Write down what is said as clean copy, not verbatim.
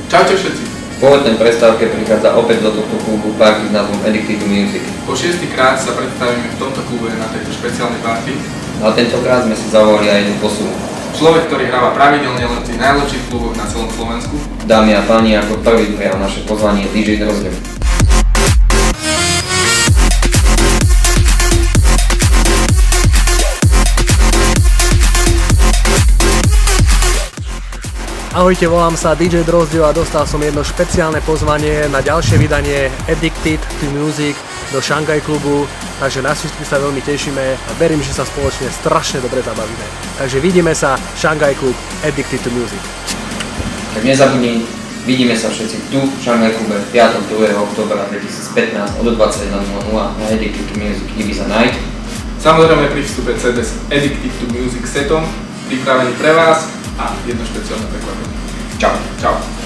Čaute všetci. Po letnej prestávke prichádza opäť do tohto klubu party s názvom Addicted to Music. Po 6. krát sa predstavíme v tomto klube na tejto špeciálnej party. No a tentokrát sme si zavolali aj jednu posunu. Človek, ktorý hráva pravidelne len v tých najlepších kluboch na celom Slovensku. Dámy a páni, ako prvý prijal naše pozvanie DJ Drozďo. Ahojte, volám sa DJ Drozďo a dostal som jedno špeciálne pozvanie na ďalšie vydanie Addicted to Music do Shanghai klubu, takže na všetky sa veľmi tešíme a verím, že sa spoločne strašne dobre zabavíme. Takže vidíme sa, Shanghai klub Addicted to Music. Tak nezabudni, vidíme sa všetci tu v Shanghai klube 5. 2. októbra 2015 od 21:00 na Addicted to Music Ibiza Night. Samozrejme pri vstupe CD s Addicted to Music setom, pripravený pre vás a jedno špeciálne prekvapenie. Čau. Čau.